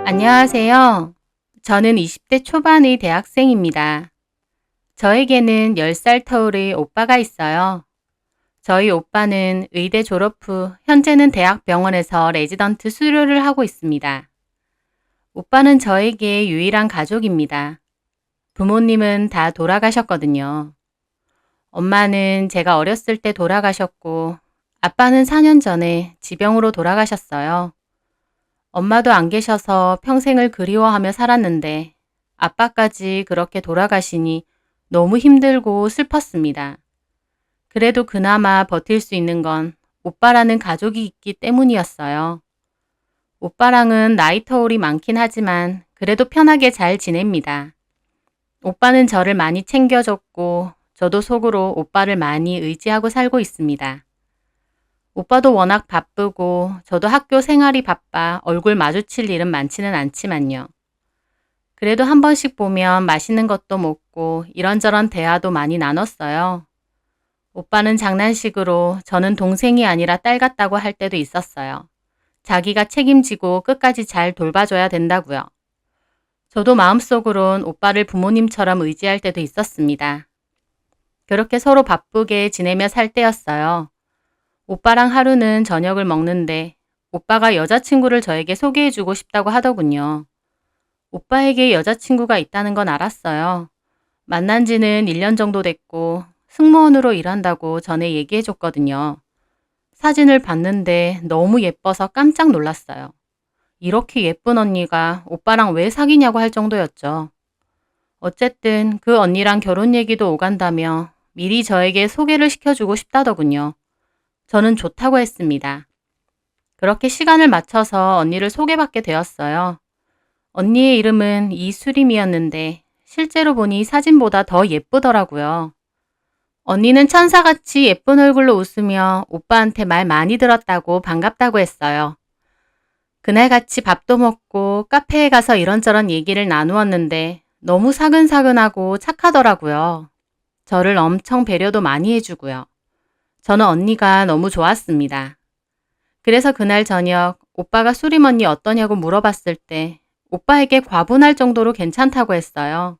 안녕하세요. 저는 20대 초반의 대학생입니다. 저에게는 10살 터울의 오빠가 있어요. 저희 오빠는 의대 졸업 후 현재는 대학병원에서 레지던트 수료를 하고 있습니다. 오빠는 저에게 유일한 가족입니다. 부모님은 다 돌아가셨거든요. 엄마는 제가 어렸을 때 돌아가셨고 아빠는 4년 전에 지병으로 돌아가셨어요. 엄마도 안 계셔서 평생을 그리워하며 살았는데 아빠까지 그렇게 돌아가시니 너무 힘들고 슬펐습니다. 그래도 그나마 버틸 수 있는 건 오빠라는 가족이 있기 때문이었어요. 오빠랑은 나이 터울이 많긴 하지만 그래도 편하게 잘 지냅니다. 오빠는 저를 많이 챙겨줬고 저도 속으로 오빠를 많이 의지하고 살고 있습니다. 오빠도 워낙 바쁘고 저도 학교 생활이 바빠 얼굴 마주칠 일은 많지는 않지만요. 그래도 한 번씩 보면 맛있는 것도 먹고 이런저런 대화도 많이 나눴어요. 오빠는 장난식으로 저는 동생이 아니라 딸 같다고 할 때도 있었어요. 자기가 책임지고 끝까지 잘 돌봐줘야 된다고요. 저도 마음속으론 오빠를 부모님처럼 의지할 때도 있었습니다. 그렇게 서로 바쁘게 지내며 살 때였어요. 오빠랑 하루는 저녁을 먹는데 오빠가 여자친구를 저에게 소개해주고 싶다고 하더군요. 오빠에게 여자친구가 있다는 건 알았어요. 만난 지는 1년 정도 됐고 승무원으로 일한다고 전에 얘기해줬거든요. 사진을 봤는데 너무 예뻐서 깜짝 놀랐어요. 이렇게 예쁜 언니가 오빠랑 왜 사귀냐고 할 정도였죠. 어쨌든 그 언니랑 결혼 얘기도 오간다며 미리 저에게 소개를 시켜주고 싶다더군요. 저는 좋다고 했습니다. 그렇게 시간을 맞춰서 언니를 소개받게 되었어요. 언니의 이름은 이수림이었는데 실제로 보니 사진보다 더 예쁘더라고요. 언니는 천사같이 예쁜 얼굴로 웃으며 오빠한테 말 많이 들었다고 반갑다고 했어요. 그날 같이 밥도 먹고 카페에 가서 이런저런 얘기를 나누었는데 너무 사근사근하고 착하더라고요. 저를 엄청 배려도 많이 해주고요. 저는 언니가 너무 좋았습니다. 그래서 그날 저녁 오빠가 수림 언니 어떠냐고 물어봤을 때 오빠에게 과분할 정도로 괜찮다고 했어요.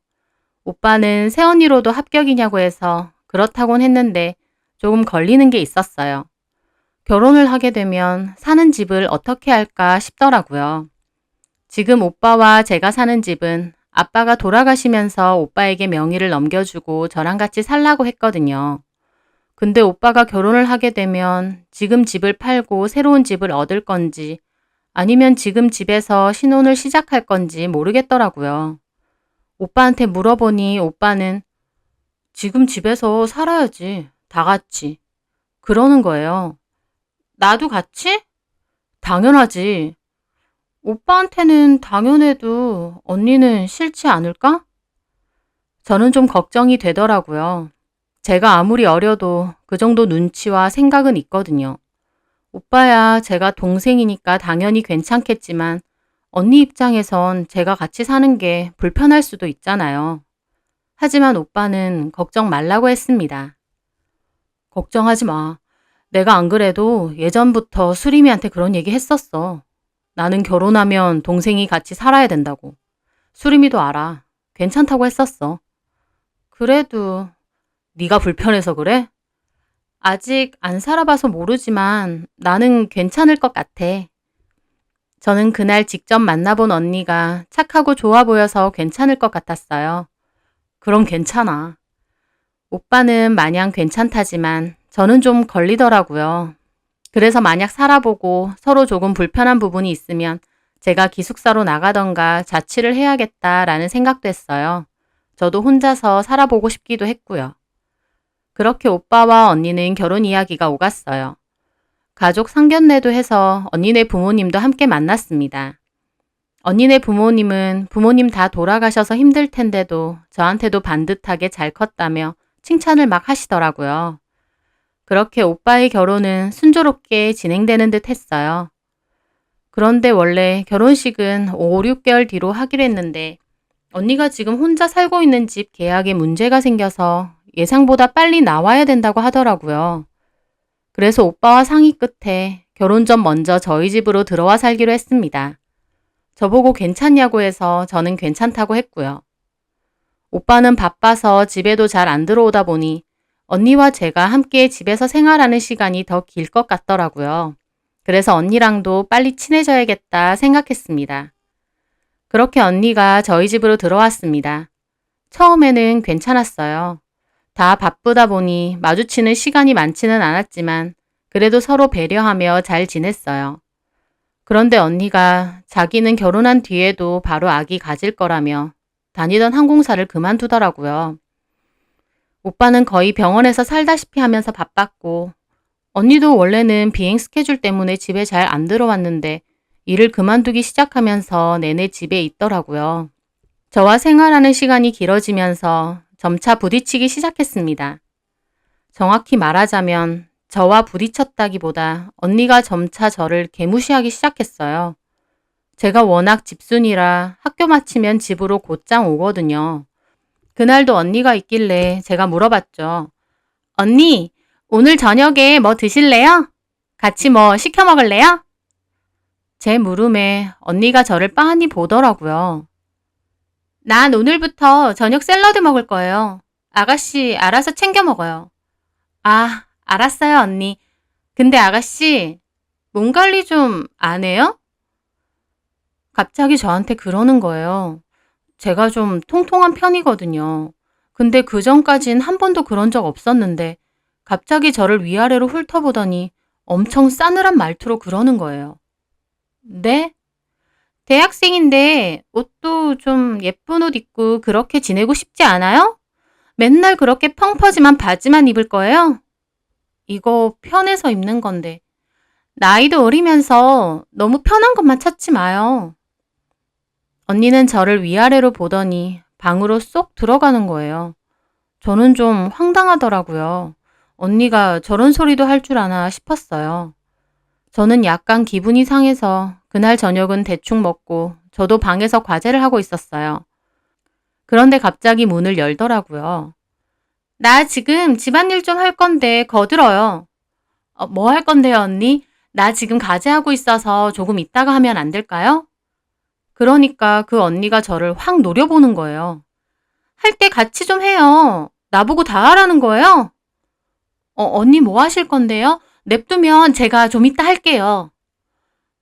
오빠는 새언니로도 합격이냐고 해서 그렇다곤 했는데 조금 걸리는 게 있었어요. 결혼을 하게 되면 사는 집을 어떻게 할까 싶더라고요. 지금 오빠와 제가 사는 집은 아빠가 돌아가시면서 오빠에게 명의를 넘겨주고 저랑 같이 살라고 했거든요. 근데 오빠가 결혼을 하게 되면 지금 집을 팔고 새로운 집을 얻을 건지 아니면 지금 집에서 신혼을 시작할 건지 모르겠더라고요. 오빠한테 물어보니 오빠는 지금 집에서 살아야지. 다 같이. 그러는 거예요. 나도 같이? 당연하지. 오빠한테는 당연해도 언니는 싫지 않을까? 저는 좀 걱정이 되더라고요. 제가 아무리 어려도 그 정도 눈치와 생각은 있거든요. 오빠야 제가 동생이니까 당연히 괜찮겠지만 언니 입장에선 제가 같이 사는 게 불편할 수도 있잖아요. 하지만 오빠는 걱정 말라고 했습니다. 걱정하지 마. 내가 안 그래도 예전부터 수림이한테 그런 얘기 했었어. 나는 결혼하면 동생이 같이 살아야 된다고. 수림이도 알아. 괜찮다고 했었어. 그래도 네가 불편해서 그래? 아직 안 살아봐서 모르지만 나는 괜찮을 것 같아. 저는 그날 직접 만나본 언니가 착하고 좋아 보여서 괜찮을 것 같았어요. 그럼 괜찮아. 오빠는 마냥 괜찮다지만 저는 좀 걸리더라고요. 그래서 만약 살아보고 서로 조금 불편한 부분이 있으면 제가 기숙사로 나가던가 자취를 해야겠다라는 생각도 했어요. 저도 혼자서 살아보고 싶기도 했고요. 그렇게 오빠와 언니는 결혼 이야기가 오갔어요. 가족 상견례도 해서 언니네 부모님도 함께 만났습니다. 언니네 부모님은 부모님 다 돌아가셔서 힘들 텐데도 저한테도 반듯하게 잘 컸다며 칭찬을 막 하시더라고요. 그렇게 오빠의 결혼은 순조롭게 진행되는 듯 했어요. 그런데 원래 결혼식은 5, 6개월 뒤로 하기로 했는데 언니가 지금 혼자 살고 있는 집 계약에 문제가 생겨서 예상보다 빨리 나와야 된다고 하더라고요. 그래서 오빠와 상의 끝에 결혼 전 먼저 저희 집으로 들어와 살기로 했습니다. 저보고 괜찮냐고 해서 저는 괜찮다고 했고요. 오빠는 바빠서 집에도 잘 안 들어오다 보니 언니와 제가 함께 집에서 생활하는 시간이 더 길 것 같더라고요. 그래서 언니랑도 빨리 친해져야겠다 생각했습니다. 그렇게 언니가 저희 집으로 들어왔습니다. 처음에는 괜찮았어요. 다 바쁘다 보니 마주치는 시간이 많지는 않았지만 그래도 서로 배려하며 잘 지냈어요. 그런데 언니가 자기는 결혼한 뒤에도 바로 아기 가질 거라며 다니던 항공사를 그만두더라고요. 오빠는 거의 병원에서 살다시피 하면서 바빴고 언니도 원래는 비행 스케줄 때문에 집에 잘 안 들어왔는데 일을 그만두기 시작하면서 내내 집에 있더라고요. 저와 생활하는 시간이 길어지면서 점차 부딪히기 시작했습니다. 정확히 말하자면 저와 부딪혔다기보다 언니가 점차 저를 개무시하기 시작했어요. 제가 워낙 집순이라 학교 마치면 집으로 곧장 오거든요. 그날도 언니가 있길래 제가 물어봤죠. 언니, 오늘 저녁에 뭐 드실래요? 같이 뭐 시켜 먹을래요? 제 물음에 언니가 저를 빤히 보더라고요. 난 오늘부터 저녁 샐러드 먹을 거예요. 아가씨 알아서 챙겨 먹어요. 아, 알았어요, 언니. 근데 아가씨, 몸 관리 좀 안 해요? 갑자기 저한테 그러는 거예요. 제가 좀 통통한 편이거든요. 근데 그 전까진 한 번도 그런 적 없었는데 갑자기 저를 위아래로 훑어보더니 엄청 싸늘한 말투로 그러는 거예요. 네? 대학생인데 옷도 좀 예쁜 옷 입고 그렇게 지내고 싶지 않아요? 맨날 그렇게 펑퍼짐한 바지만 입을 거예요? 이거 편해서 입는 건데. 나이도 어리면서 너무 편한 것만 찾지 마요. 언니는 저를 위아래로 보더니 방으로 쏙 들어가는 거예요. 저는 좀 황당하더라고요. 언니가 저런 소리도 할 줄 아나 싶었어요. 저는 약간 기분이 상해서 그날 저녁은 대충 먹고 저도 방에서 과제를 하고 있었어요. 그런데 갑자기 문을 열더라고요. 나 지금 집안일 좀 할 건데 거들어요. 뭐 할 건데요, 언니? 나 지금 과제하고 있어서 조금 이따가 하면 안 될까요? 그러니까 그 언니가 저를 확 노려보는 거예요. 할 때 같이 좀 해요. 나보고 다 하라는 거예요? 언니 뭐 하실 건데요? 냅두면 제가 좀 이따 할게요.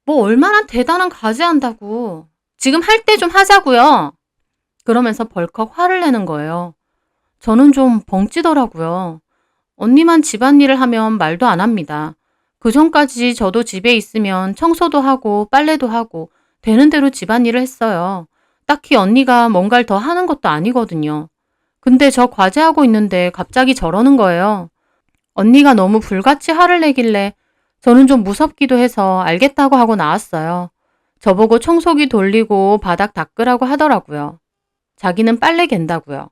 뭐 얼마나 대단한 과제한다고. 지금 할 때 좀 하자고요. 그러면서 벌컥 화를 내는 거예요. 저는 좀 벙찌더라고요. 언니만 집안일을 하면 말도 안 합니다. 그 전까지 저도 집에 있으면 청소도 하고 빨래도 하고 되는 대로 집안일을 했어요. 딱히 언니가 뭔가를 더 하는 것도 아니거든요. 근데 저 과제하고 있는데 갑자기 저러는 거예요. 언니가 너무 불같이 화를 내길래 저는 좀 무섭기도 해서 알겠다고 하고 나왔어요. 저보고 청소기 돌리고 바닥 닦으라고 하더라고요. 자기는 빨래 갠다고요.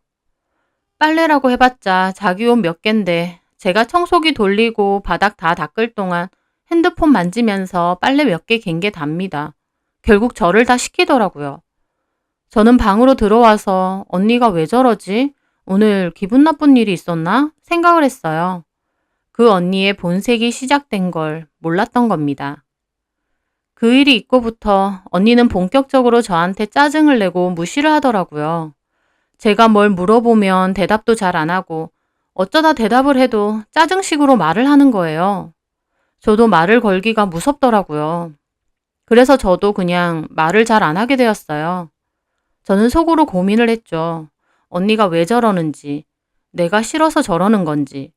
빨래라고 해봤자 자기 옷 몇 갠데 제가 청소기 돌리고 바닥 다 닦을 동안 핸드폰 만지면서 빨래 몇 개 갠 게 답니다. 결국 저를 다 시키더라고요. 저는 방으로 들어와서 언니가 왜 저러지? 오늘 기분 나쁜 일이 있었나? 생각을 했어요. 그 언니의 본색이 시작된 걸 몰랐던 겁니다. 그 일이 있고부터 언니는 본격적으로 저한테 짜증을 내고 무시를 하더라고요. 제가 뭘 물어보면 대답도 잘 안 하고 어쩌다 대답을 해도 짜증식으로 말을 하는 거예요. 저도 말을 걸기가 무섭더라고요. 그래서 저도 그냥 말을 잘 안 하게 되었어요. 저는 속으로 고민을 했죠. 언니가 왜 저러는지, 내가 싫어서 저러는 건지.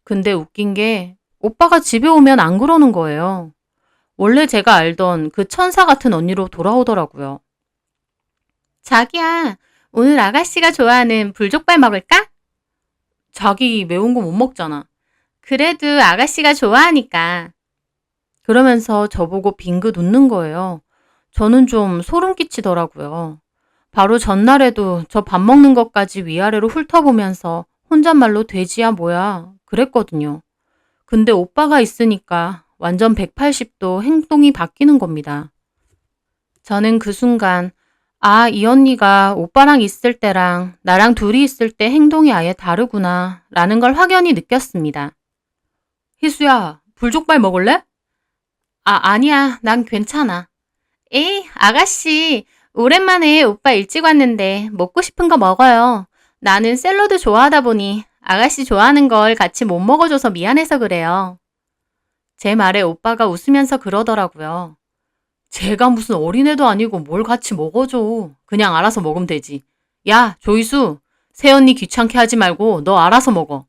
근데 웃긴 게 오빠가 집에 오면 안 그러는 거예요. 원래 제가 알던 그 천사 같은 언니로 돌아오더라고요. 자기야, 오늘 아가씨가 좋아하는 불족발 먹을까? 자기 매운 거 못 먹잖아. 그래도 아가씨가 좋아하니까. 그러면서 저보고 빙긋 웃는 거예요. 저는 좀 소름 끼치더라고요. 바로 전날에도 저 밥 먹는 것까지 위아래로 훑어보면서 혼잣말로 돼지야 뭐야 그랬거든요. 근데 오빠가 있으니까 완전 180도 행동이 바뀌는 겁니다. 저는 그 순간 이 언니가 오빠랑 있을 때랑 나랑 둘이 있을 때 행동이 아예 다르구나 라는 걸 확연히 느꼈습니다. 희수야, 불족발 먹을래? 아니야. 난 괜찮아. 에이, 아가씨. 오랜만에 오빠 일찍 왔는데 먹고 싶은 거 먹어요. 나는 샐러드 좋아하다 보니 아가씨 좋아하는 걸 같이 못 먹어줘서 미안해서 그래요. 제 말에 오빠가 웃으면서 그러더라고요. 제가 무슨 어린애도 아니고 뭘 같이 먹어줘. 그냥 알아서 먹으면 되지. 야, 조이수. 새언니 귀찮게 하지 말고 너 알아서 먹어.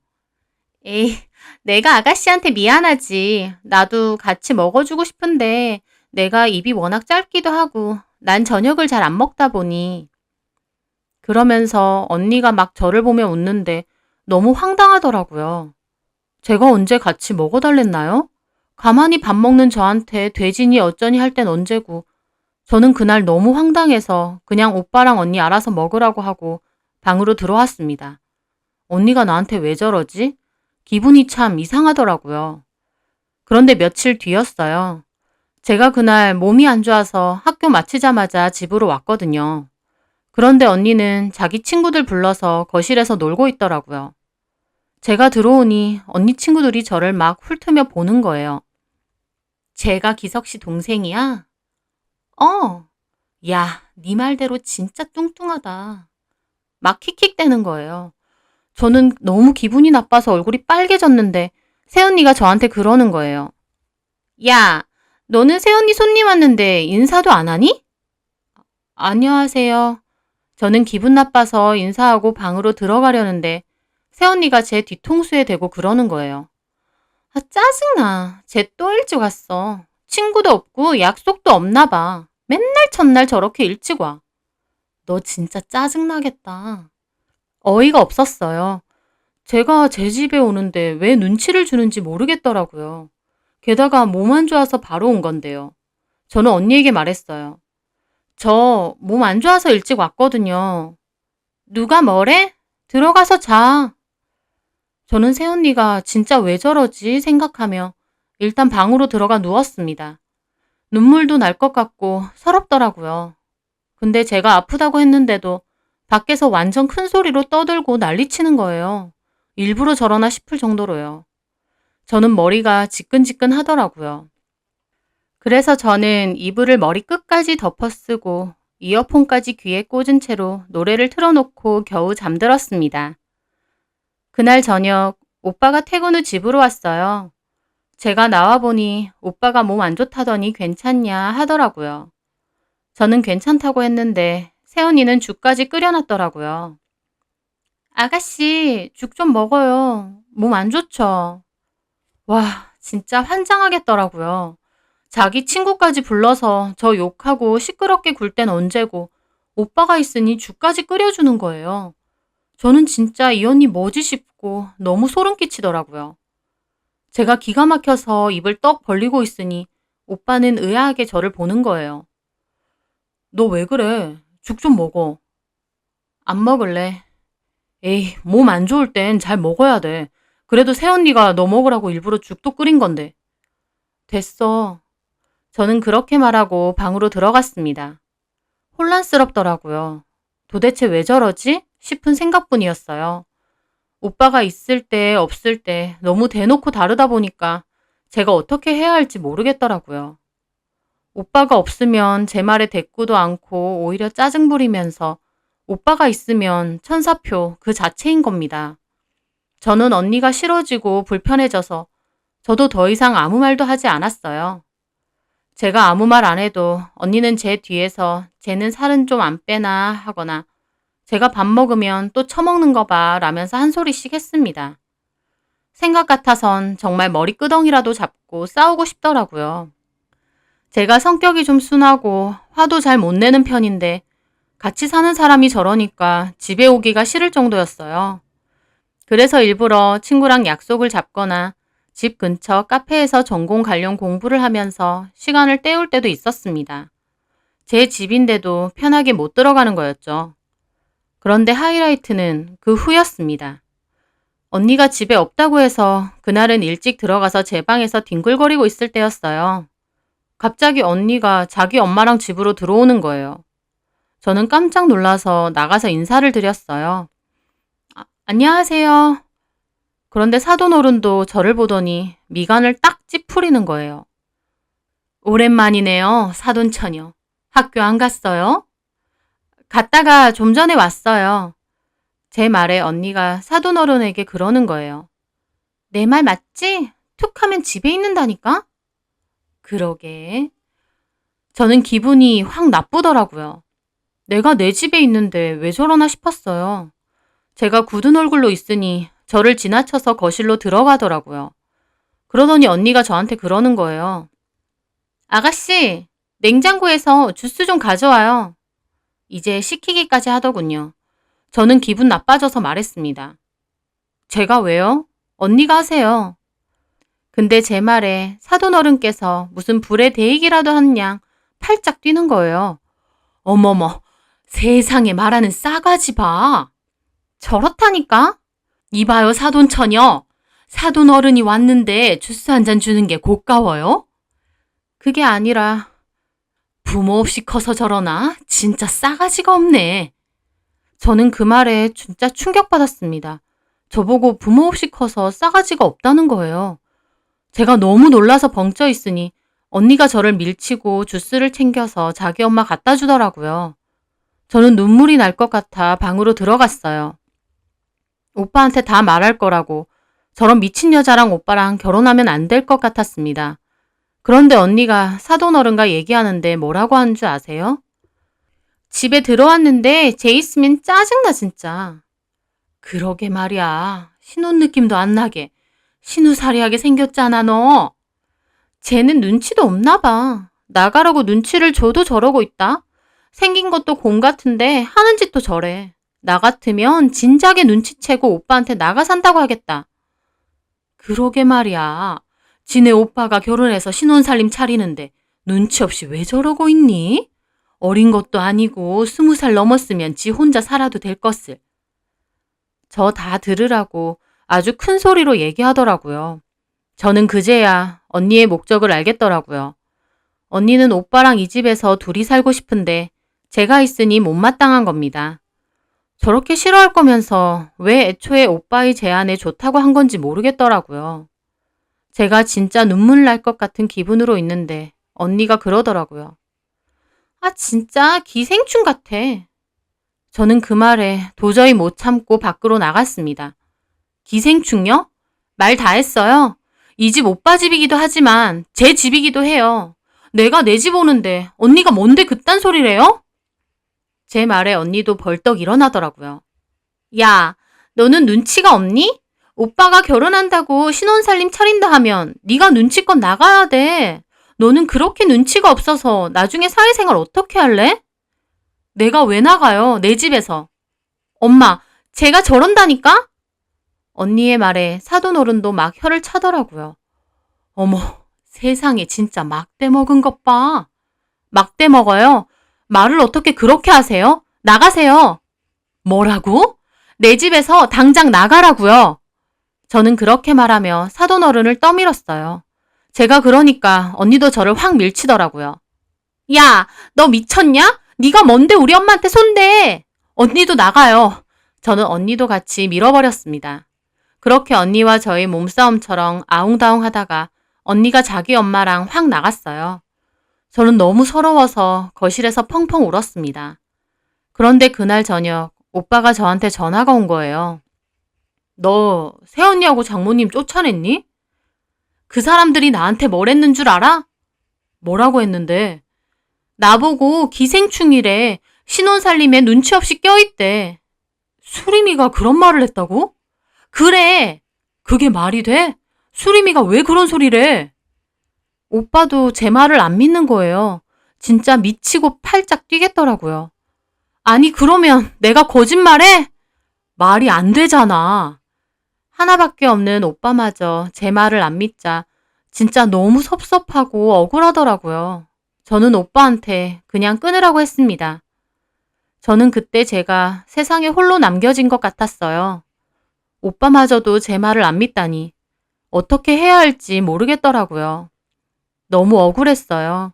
에이, 내가 아가씨한테 미안하지. 나도 같이 먹어주고 싶은데 내가 입이 워낙 짧기도 하고 난 저녁을 잘 안 먹다 보니. 그러면서 언니가 막 저를 보며 웃는데 너무 황당하더라고요. 제가 언제 같이 먹어달랬나요? 가만히 밥 먹는 저한테 돼지니 어쩌니 할 땐 언제고. 저는 그날 너무 황당해서 그냥 오빠랑 언니 알아서 먹으라고 하고 방으로 들어왔습니다. 언니가 나한테 왜 저러지? 기분이 참 이상하더라고요. 그런데 며칠 뒤였어요. 제가 그날 몸이 안 좋아서 학교 마치자마자 집으로 왔거든요. 그런데 언니는 자기 친구들 불러서 거실에서 놀고 있더라고요. 제가 들어오니 언니 친구들이 저를 막 훑으며 보는 거예요. 제가 기석 씨 동생이야? 어. 야, 네 말대로 진짜 뚱뚱하다. 막 킥킥대는 거예요. 저는 너무 기분이 나빠서 얼굴이 빨개졌는데 새언니가 저한테 그러는 거예요. 야, 너는 새언니 손님 왔는데 인사도 안 하니? 안녕하세요. 저는 기분 나빠서 인사하고 방으로 들어가려는데 새언니가 제 뒤통수에 대고 그러는 거예요. 아, 짜증나. 쟤 또 일찍 왔어. 친구도 없고 약속도 없나 봐. 맨날 첫날 저렇게 일찍 와. 너 진짜 짜증나겠다. 어이가 없었어요. 제가 제 집에 오는데 왜 눈치를 주는지 모르겠더라고요. 게다가 몸 안 좋아서 바로 온 건데요. 저는 언니에게 말했어요. 저 몸 안 좋아서 일찍 왔거든요. 누가 뭐래? 들어가서 자. 저는 새언니가 진짜 왜 저러지 생각하며 일단 방으로 들어가 누웠습니다. 눈물도 날 것 같고 서럽더라고요. 근데 제가 아프다고 했는데도 밖에서 완전 큰 소리로 떠들고 난리치는 거예요. 일부러 저러나 싶을 정도로요. 저는 머리가 지끈지끈 하더라고요. 그래서 저는 이불을 머리 끝까지 덮어쓰고 이어폰까지 귀에 꽂은 채로 노래를 틀어놓고 겨우 잠들었습니다. 그날 저녁 오빠가 퇴근 후 집으로 왔어요. 제가 나와보니 오빠가 몸 안 좋다더니 괜찮냐 하더라고요. 저는 괜찮다고 했는데 새언니는 죽까지 끓여놨더라고요. 아가씨, 죽 좀 먹어요. 몸 안 좋죠? 와, 진짜 환장하겠더라고요. 자기 친구까지 불러서 저 욕하고 시끄럽게 굴 땐 언제고 오빠가 있으니 죽까지 끓여주는 거예요. 저는 진짜 이 언니 뭐지 싶고 너무 소름 끼치더라고요. 제가 기가 막혀서 입을 떡 벌리고 있으니 오빠는 의아하게 저를 보는 거예요. 너 왜 그래? 죽 좀 먹어. 안 먹을래. 에이, 몸 안 좋을 땐 잘 먹어야 돼. 그래도 새언니가 너 먹으라고 일부러 죽도 끓인 건데. 됐어. 저는 그렇게 말하고 방으로 들어갔습니다. 혼란스럽더라고요. 도대체 왜 저러지? 싶은 생각뿐이었어요. 오빠가 있을 때, 없을 때 너무 대놓고 다르다 보니까 제가 어떻게 해야 할지 모르겠더라고요. 오빠가 없으면 제 말에 대꾸도 않고 오히려 짜증 부리면서 오빠가 있으면 천사표 그 자체인 겁니다. 저는 언니가 싫어지고 불편해져서 저도 더 이상 아무 말도 하지 않았어요. 제가 아무 말 안 해도 언니는 제 뒤에서 쟤는 살은 좀 안 빼나 하거나 제가 밥 먹으면 또 처먹는 거 봐 라면서 한 소리씩 했습니다. 생각 같아선 정말 머리끄덩이라도 잡고 싸우고 싶더라고요. 제가 성격이 좀 순하고 화도 잘 못 내는 편인데 같이 사는 사람이 저러니까 집에 오기가 싫을 정도였어요. 그래서 일부러 친구랑 약속을 잡거나 집 근처 카페에서 전공 관련 공부를 하면서 시간을 때울 때도 있었습니다. 제 집인데도 편하게 못 들어가는 거였죠. 그런데 하이라이트는 그 후였습니다. 언니가 집에 없다고 해서 그날은 일찍 들어가서 제 방에서 뒹굴거리고 있을 때였어요. 갑자기 언니가 자기 엄마랑 집으로 들어오는 거예요. 저는 깜짝 놀라서 나가서 인사를 드렸어요. 안녕하세요. 그런데 사돈어른도 저를 보더니 미간을 딱 찌푸리는 거예요. 오랜만이네요, 사돈처녀. 학교 안 갔어요? 갔다가 좀 전에 왔어요. 제 말에 언니가 사돈어른에게 그러는 거예요. 내 말 맞지? 툭 하면 집에 있는다니까? 그러게. 저는 기분이 확 나쁘더라고요. 내가 내 집에 있는데 왜 저러나 싶었어요. 제가 굳은 얼굴로 있으니 저를 지나쳐서 거실로 들어가더라고요. 그러더니 언니가 저한테 그러는 거예요. 아가씨, 냉장고에서 주스 좀 가져와요. 이제 시키기까지 하더군요. 저는 기분 나빠져서 말했습니다. 제가 왜요? 언니가 하세요. 근데 제 말에 사돈어른께서 무슨 불에 데이기라도 한 양 팔짝 뛰는 거예요. 어머머, 세상에 말하는 싸가지 봐. 저렇다니까? 이봐요, 사돈처녀. 사돈어른이 왔는데 주스 한 잔 주는 게 고가워요? 그게 아니라 부모 없이 커서 저러나? 진짜 싸가지가 없네. 저는 그 말에 진짜 충격받았습니다. 저보고 부모 없이 커서 싸가지가 없다는 거예요. 제가 너무 놀라서 벙쪄 있으니 언니가 저를 밀치고 주스를 챙겨서 자기 엄마 갖다 주더라고요. 저는 눈물이 날 것 같아 방으로 들어갔어요. 오빠한테 다 말할 거라고 저런 미친 여자랑 오빠랑 결혼하면 안 될 것 같았습니다. 그런데 언니가 사돈어른과 얘기하는데 뭐라고 하는 줄 아세요? 집에 들어왔는데 쟤 있으면 짜증나 진짜. 그러게 말이야. 신혼 느낌도 안 나게. 신우사리하게 생겼잖아 너. 쟤는 눈치도 없나 봐. 나가라고 눈치를 줘도 저러고 있다. 생긴 것도 곰 같은데 하는 짓도 저래. 나 같으면 진작에 눈치채고 오빠한테 나가 산다고 하겠다. 그러게 말이야. 지네 오빠가 결혼해서 신혼살림 차리는데 눈치 없이 왜 저러고 있니? 어린 것도 아니고 20살 넘었으면 지 혼자 살아도 될 것을. 저 다 들으라고 아주 큰 소리로 얘기하더라고요. 저는 그제야 언니의 목적을 알겠더라고요. 언니는 오빠랑 이 집에서 둘이 살고 싶은데 제가 있으니 못마땅한 겁니다. 저렇게 싫어할 거면서 왜 애초에 오빠의 제안에 좋다고 한 건지 모르겠더라고요. 제가 진짜 눈물 날 것 같은 기분으로 있는데 언니가 그러더라고요. 아, 진짜 기생충 같아. 저는 그 말에 도저히 못 참고 밖으로 나갔습니다. 기생충요? 말 다 했어요. 이 집 오빠 집이기도 하지만 제 집이기도 해요. 내가 내 집 오는데 언니가 뭔데 그딴 소리래요? 제 말에 언니도 벌떡 일어나더라고요. 야, 너는 눈치가 없니? 오빠가 결혼한다고 신혼살림 차린다 하면 네가 눈치껏 나가야 돼. 너는 그렇게 눈치가 없어서 나중에 사회생활 어떻게 할래? 내가 왜 나가요? 내 집에서. 엄마, 제가 저런다니까? 언니의 말에 사돈어른도 막 혀를 차더라고요. 어머, 세상에 진짜 막대 먹은 것 봐. 막대 먹어요? 말을 어떻게 그렇게 하세요? 나가세요. 뭐라고? 내 집에서 당장 나가라고요. 저는 그렇게 말하며 사돈어른을 떠밀었어요. 제가 그러니까 언니도 저를 확 밀치더라고요. 야, 너 미쳤냐? 네가 뭔데 우리 엄마한테 손대? 언니도 나가요. 저는 언니도 같이 밀어버렸습니다. 그렇게 언니와 저의 몸싸움처럼 아웅다웅 하다가 언니가 자기 엄마랑 확 나갔어요. 저는 너무 서러워서 거실에서 펑펑 울었습니다. 그런데 그날 저녁 오빠가 저한테 전화가 온 거예요. 너 새언니하고 장모님 쫓아냈니? 그 사람들이 나한테 뭘 했는 줄 알아? 뭐라고 했는데? 나보고 기생충이래. 신혼살림에 눈치 없이 껴있대. 수리미가 그런 말을 했다고? 그래. 그게 말이 돼? 수리미가 왜 그런 소리래? 오빠도 제 말을 안 믿는 거예요. 진짜 미치고 팔짝 뛰겠더라고요. 아니 그러면 내가 거짓말해? 말이 안 되잖아. 하나밖에 없는 오빠마저 제 말을 안 믿자 진짜 너무 섭섭하고 억울하더라고요. 저는 오빠한테 그냥 끊으라고 했습니다. 저는 그때 제가 세상에 홀로 남겨진 것 같았어요. 오빠마저도 제 말을 안 믿다니 어떻게 해야 할지 모르겠더라고요. 너무 억울했어요.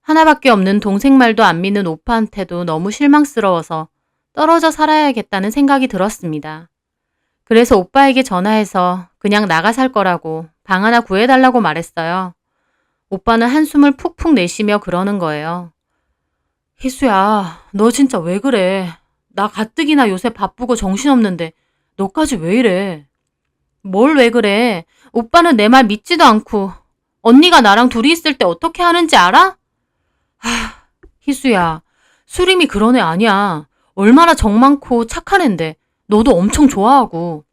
하나밖에 없는 동생 말도 안 믿는 오빠한테도 너무 실망스러워서 떨어져 살아야겠다는 생각이 들었습니다. 그래서 오빠에게 전화해서 그냥 나가 살 거라고 방 하나 구해달라고 말했어요. 오빠는 한숨을 푹푹 내쉬며 그러는 거예요. 희수야, 너 진짜 왜 그래? 나 가뜩이나 요새 바쁘고 정신없는데 너까지 왜 이래? 뭘 왜 그래? 오빠는 내 말 믿지도 않고 언니가 나랑 둘이 있을 때 어떻게 하는지 알아? 하, 희수야, 수림이 그런 애 아니야. 얼마나 정 많고 착한 앤데 너도 엄청 좋아하고.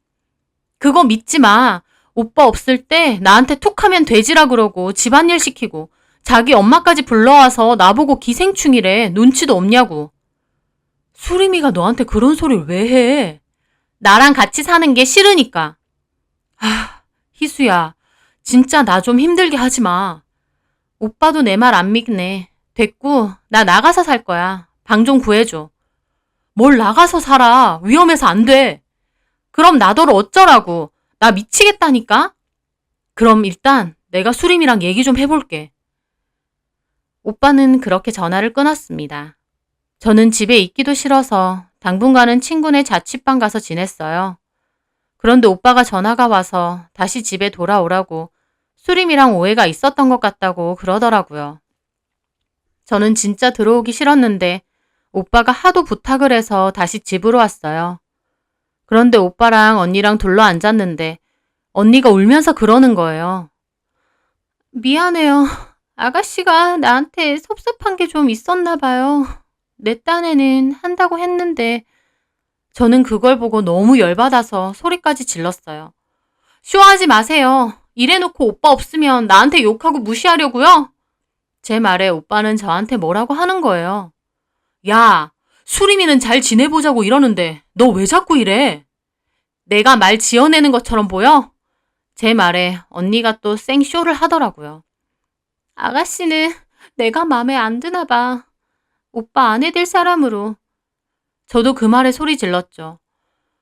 그거 믿지 마. 오빠 없을 때 나한테 툭하면 돼지라 그러고 집안일 시키고 자기 엄마까지 불러와서 나보고 기생충이래. 눈치도 없냐고. 수림이가 너한테 그런 소리를 왜 해? 나랑 같이 사는 게 싫으니까. 희수야, 진짜 나 좀 힘들게 하지 마. 오빠도 내 말 안 믿네. 됐고, 나 나가서 살 거야. 방 좀 구해줘. 뭘 나가서 살아. 위험해서 안 돼. 그럼 나더러 어쩌라고. 나 미치겠다니까? 그럼 일단 내가 수림이랑 얘기 좀 해볼게. 오빠는 그렇게 전화를 끊었습니다. 저는 집에 있기도 싫어서 당분간은 친구네 자취방 가서 지냈어요. 그런데 오빠가 전화가 와서 다시 집에 돌아오라고 수림이랑 오해가 있었던 것 같다고 그러더라고요. 저는 진짜 들어오기 싫었는데 오빠가 하도 부탁을 해서 다시 집으로 왔어요. 그런데 오빠랑 언니랑 둘러 앉았는데 언니가 울면서 그러는 거예요. 미안해요. 아가씨가 나한테 섭섭한 게 좀 있었나 봐요. 내 딴에는 한다고 했는데 저는 그걸 보고 너무 열받아서 소리까지 질렀어요. 쇼하지 마세요. 이래놓고 오빠 없으면 나한테 욕하고 무시하려고요? 제 말에 오빠는 저한테 뭐라고 하는 거예요. 야, 수림이는 잘 지내보자고 이러는데 너 왜 자꾸 이래? 내가 말 지어내는 것처럼 보여? 제 말에 언니가 또 생쇼를 하더라고요. 아가씨는 내가 맘에 안 드나 봐. 오빠 아내 될 사람으로. 저도 그 말에 소리 질렀죠.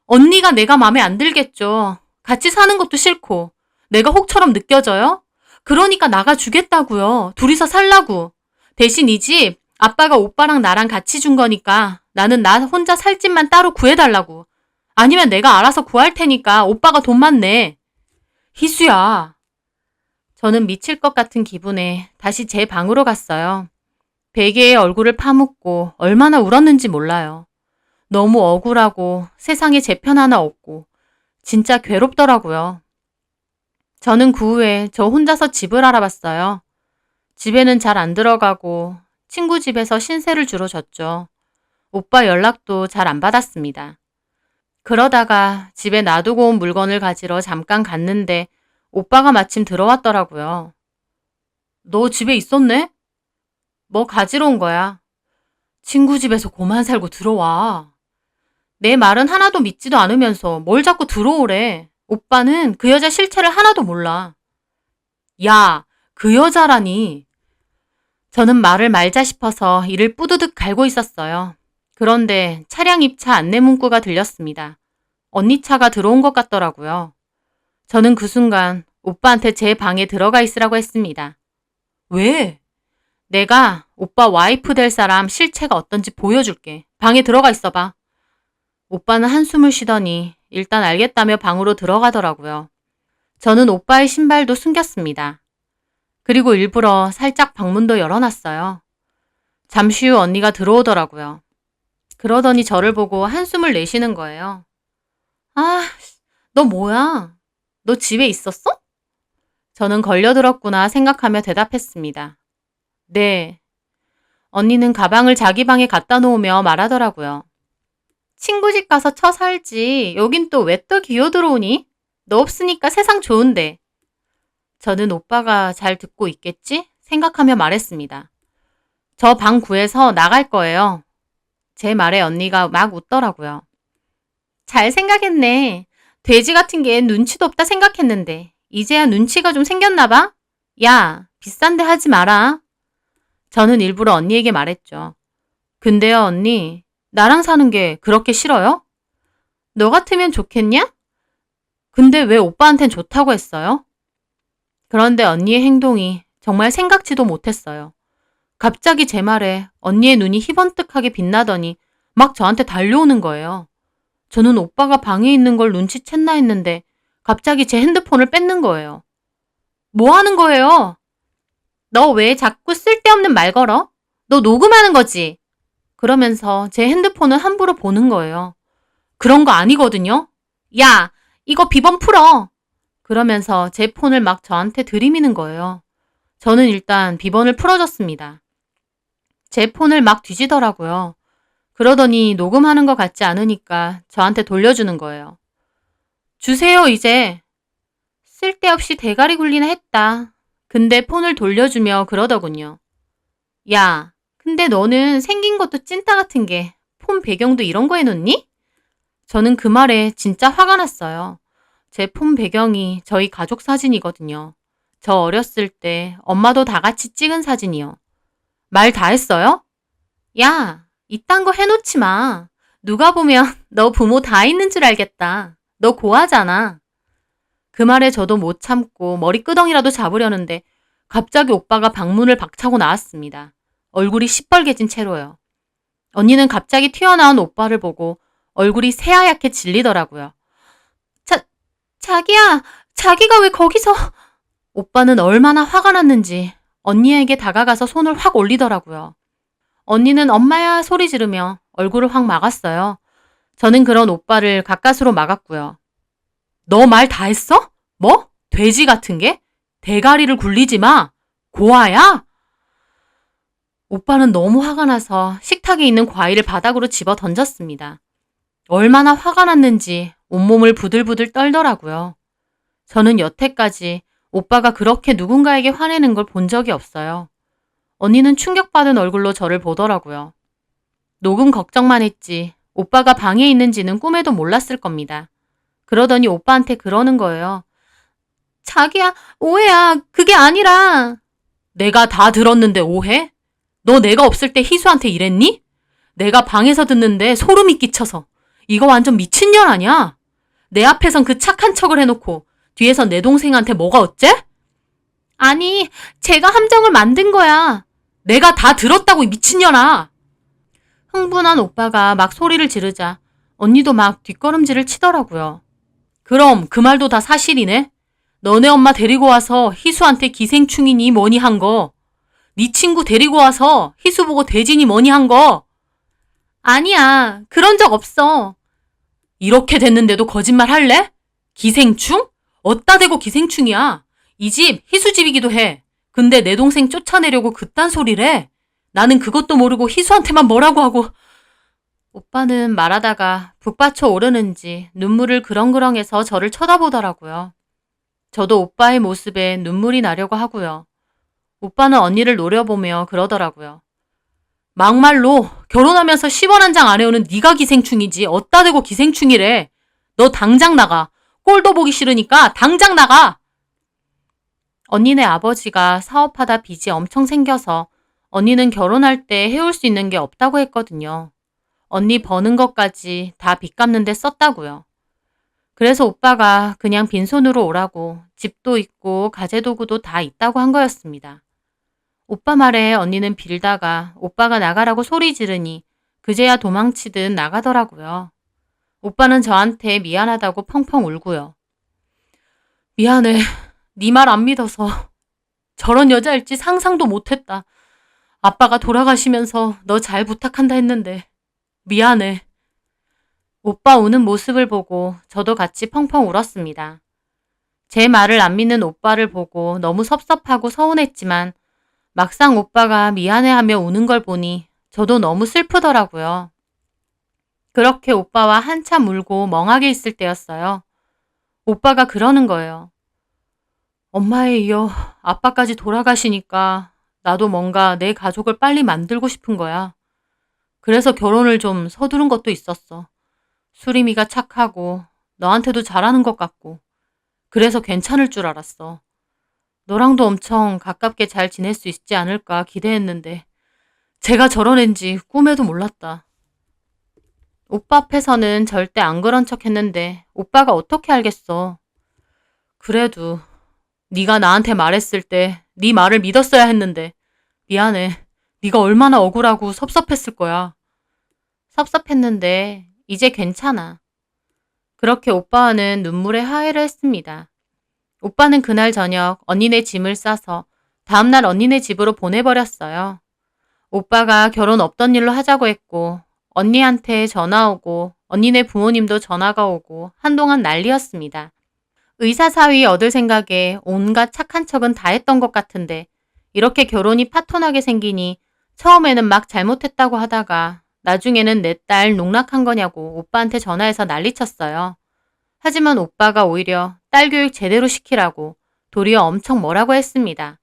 언니가 내가 맘에 안 들겠죠. 같이 사는 것도 싫고. 내가 혹처럼 느껴져요? 그러니까 나가주겠다고요. 둘이서 살라고. 대신 이 집 아빠가 오빠랑 나랑 같이 준 거니까 나는 나 혼자 살 집만 따로 구해달라고. 아니면 내가 알아서 구할 테니까 오빠가 돈만 내. 희수야. 저는 미칠 것 같은 기분에 다시 제 방으로 갔어요. 베개에 얼굴을 파묻고 얼마나 울었는지 몰라요. 너무 억울하고 세상에 제 편 하나 없고 진짜 괴롭더라고요. 저는 그 후에 저 혼자서 집을 알아봤어요. 집에는 잘 안 들어가고 친구 집에서 신세를 주로 졌죠. 오빠 연락도 잘 안 받았습니다. 그러다가 집에 놔두고 온 물건을 가지러 잠깐 갔는데 오빠가 마침 들어왔더라고요. 너 집에 있었네? 뭐 가지러 온 거야. 친구 집에서 고만 살고 들어와. 내 말은 하나도 믿지도 않으면서 뭘 자꾸 들어오래. 오빠는 그 여자 실체를 하나도 몰라. 야, 그 여자라니. 저는 말을 말자 싶어서 이를 뿌드득 갈고 있었어요. 그런데 차량 입차 안내 문구가 들렸습니다. 언니 차가 들어온 것 같더라고요. 저는 그 순간 오빠한테 제 방에 들어가 있으라고 했습니다. 왜? 내가 오빠 와이프 될 사람 실체가 어떤지 보여줄게. 방에 들어가 있어봐. 오빠는 한숨을 쉬더니 일단 알겠다며 방으로 들어가더라고요. 저는 오빠의 신발도 숨겼습니다. 그리고 일부러 살짝 방문도 열어놨어요. 잠시 후 언니가 들어오더라고요. 그러더니 저를 보고 한숨을 내쉬는 거예요. 아, 너 뭐야? 너 집에 있었어? 저는 걸려들었구나 생각하며 대답했습니다. 네. 언니는 가방을 자기 방에 갖다 놓으며 말하더라고요. 친구 집 가서 쳐 살지. 여긴 또 왜 또 기어 들어오니? 너 없으니까 세상 좋은데. 저는 오빠가 잘 듣고 있겠지? 생각하며 말했습니다. 저 방 구해서 나갈 거예요. 제 말에 언니가 막 웃더라고요. 잘 생각했네. 돼지 같은 게 눈치도 없다 생각했는데 이제야 눈치가 좀 생겼나 봐? 야, 비싼데 하지 마라. 저는 일부러 언니에게 말했죠. 근데요, 언니. 나랑 사는 게 그렇게 싫어요? 너 같으면 좋겠냐? 근데 왜 오빠한텐 좋다고 했어요? 그런데 언니의 행동이 정말 생각지도 못했어요. 갑자기 제 말에 언니의 눈이 희번뜩하게 빛나더니 막 저한테 달려오는 거예요. 저는 오빠가 방에 있는 걸 눈치챘나 했는데 갑자기 제 핸드폰을 뺏는 거예요. 뭐 하는 거예요? 너 왜 자꾸 쓸데없는 말 걸어? 너 녹음하는 거지? 그러면서 제 핸드폰을 함부로 보는 거예요. 그런 거 아니거든요. 야, 이거 비번 풀어. 그러면서 제 폰을 막 저한테 들이미는 거예요. 저는 일단 비번을 풀어줬습니다. 제 폰을 막 뒤지더라고요. 그러더니 녹음하는 것 같지 않으니까 저한테 돌려주는 거예요. 주세요, 이제. 쓸데없이 대가리 굴리나 했다. 근데 폰을 돌려주며 그러더군요. 야, 근데 너는 생긴 것도 찐따 같은 게 폰 배경도 이런 거 해놓니? 저는 그 말에 진짜 화가 났어요. 제 폰 배경이 저희 가족 사진이거든요. 저 어렸을 때 엄마도 다 같이 찍은 사진이요. 말 다 했어요? 야, 이딴 거 해놓지 마. 누가 보면 너 부모 다 있는 줄 알겠다. 너 고하잖아. 그 말에 저도 못 참고 머리끄덩이라도 잡으려는데 갑자기 오빠가 방문을 박차고 나왔습니다. 얼굴이 시뻘개진 채로요. 언니는 갑자기 튀어나온 오빠를 보고 얼굴이 새하얗게 질리더라고요. 자기야, 자기가 왜 거기서... 오빠는 얼마나 화가 났는지 언니에게 다가가서 손을 확 올리더라고요. 언니는 엄마야 소리 지르며 얼굴을 확 막았어요. 저는 그런 오빠를 가까스로 막았고요. 너 말 다 했어? 뭐? 돼지 같은 게? 대가리를 굴리지 마. 고아야? 오빠는 너무 화가 나서 식탁에 있는 과일을 바닥으로 집어 던졌습니다. 얼마나 화가 났는지 온몸을 부들부들 떨더라고요. 저는 여태까지 오빠가 그렇게 누군가에게 화내는 걸 본 적이 없어요. 언니는 충격받은 얼굴로 저를 보더라고요. 녹음 걱정만 했지 오빠가 방에 있는지는 꿈에도 몰랐을 겁니다. 그러더니 오빠한테 그러는 거예요. 자기야, 오해야. 그게 아니라. 내가 다 들었는데 오해? 너 내가 없을 때 희수한테 이랬니? 내가 방에서 듣는데 소름이 끼쳐서. 이거 완전 미친년 아니야? 내 앞에선 그 착한 척을 해놓고 뒤에서 내 동생한테 뭐가 어째? 아니, 제가 함정을 만든 거야. 내가 다 들었다고, 이 미친년아. 흥분한 오빠가 막 소리를 지르자 언니도 막 뒷걸음질을 치더라고요. 그럼 그 말도 다 사실이네? 너네 엄마 데리고 와서 희수한테 기생충이니 뭐니 한 거. 네 친구 데리고 와서 희수 보고 돼지니 뭐니 한 거. 아니야. 그런 적 없어. 이렇게 됐는데도 거짓말 할래? 기생충? 어따 대고 기생충이야. 이 집 희수집이기도 해. 근데 내 동생 쫓아내려고 그딴 소리래. 나는 그것도 모르고 희수한테만 뭐라고 하고. 오빠는 말하다가 북받쳐 오르는지 눈물을 그렁그렁해서 저를 쳐다보더라고요. 저도 오빠의 모습에 눈물이 나려고 하고요. 오빠는 언니를 노려보며 그러더라고요. 막말로 결혼하면서 10원 한 장 안 해오는 네가 기생충이지 어따 대고 기생충이래. 너 당장 나가. 꼴도 보기 싫으니까 당장 나가. 언니네 아버지가 사업하다 빚이 엄청 생겨서 언니는 결혼할 때 해올 수 있는 게 없다고 했거든요. 언니 버는 것까지 다 빚 갚는 데 썼다고요. 그래서 오빠가 그냥 빈손으로 오라고 집도 있고 가재도구도 다 있다고 한 거였습니다. 오빠 말에 언니는 빌다가 오빠가 나가라고 소리 지르니 그제야 도망치듯 나가더라고요. 오빠는 저한테 미안하다고 펑펑 울고요. 미안해. 네 말 안 믿어서. 저런 여자일지 상상도 못했다. 아빠가 돌아가시면서 너 잘 부탁한다 했는데 미안해. 오빠 우는 모습을 보고 저도 같이 펑펑 울었습니다. 제 말을 안 믿는 오빠를 보고 너무 섭섭하고 서운했지만 막상 오빠가 미안해하며 우는 걸 보니 저도 너무 슬프더라고요. 그렇게 오빠와 한참 울고 멍하게 있을 때였어요. 오빠가 그러는 거예요. 엄마에 이어 아빠까지 돌아가시니까 나도 뭔가 내 가족을 빨리 만들고 싶은 거야. 그래서 결혼을 좀 서두른 것도 있었어. 수림이가 착하고 너한테도 잘하는 것 같고 그래서 괜찮을 줄 알았어. 너랑도 엄청 가깝게 잘 지낼 수 있지 않을까 기대했는데 제가 저런 앤지 꿈에도 몰랐다. 오빠 앞에서는 절대 안 그런 척 했는데 오빠가 어떻게 알겠어. 그래도 네가 나한테 말했을 때 네 말을 믿었어야 했는데 미안해. 네가 얼마나 억울하고 섭섭했을 거야. 섭섭했는데 이제 괜찮아. 그렇게 오빠와는 눈물의 화해를 했습니다. 오빠는 그날 저녁 언니네 짐을 싸서 다음날 언니네 집으로 보내버렸어요. 오빠가 결혼 없던 일로 하자고 했고 언니한테 전화 오고 언니네 부모님도 전화가 오고 한동안 난리였습니다. 의사 사위 얻을 생각에 온갖 착한 척은 다 했던 것 같은데 이렇게 결혼이 파토나게 생기니 처음에는 막 잘못했다고 하다가 나중에는 내 딸 농락한 거냐고 오빠한테 전화해서 난리쳤어요. 하지만 오빠가 오히려 딸 교육 제대로 시키라고 도리어 엄청 뭐라고 했습니다.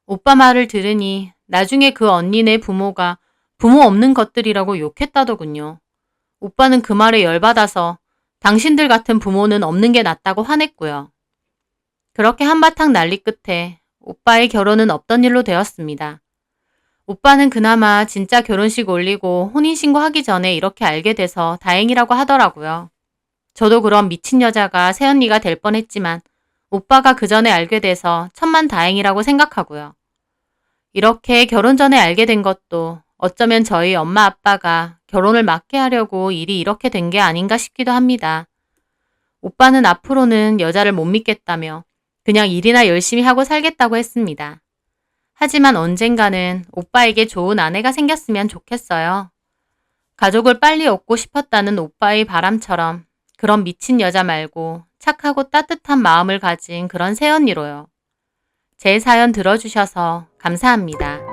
오빠 말을 들으니 나중에 그 언니네 부모가 부모 없는 것들이라고 욕했다더군요. 오빠는 그 말에 열받아서 당신들 같은 부모는 없는 게 낫다고 화냈고요. 그렇게 한바탕 난리 끝에 오빠의 결혼은 없던 일로 되었습니다. 오빠는 그나마 진짜 결혼식 올리고 혼인신고 하기 전에 이렇게 알게 돼서 다행이라고 하더라고요. 저도 그런 미친 여자가 새언니가 될 뻔했지만 오빠가 그 전에 알게 돼서 천만다행이라고 생각하고요. 이렇게 결혼 전에 알게 된 것도 어쩌면 저희 엄마 아빠가 결혼을 막게 하려고 일이 이렇게 된 게 아닌가 싶기도 합니다. 오빠는 앞으로는 여자를 못 믿겠다며 그냥 일이나 열심히 하고 살겠다고 했습니다. 하지만 언젠가는 오빠에게 좋은 아내가 생겼으면 좋겠어요. 가족을 빨리 얻고 싶었다는 오빠의 바람처럼 그런 미친 여자 말고 착하고 따뜻한 마음을 가진 그런 새언니로요. 제 사연 들어주셔서 감사합니다.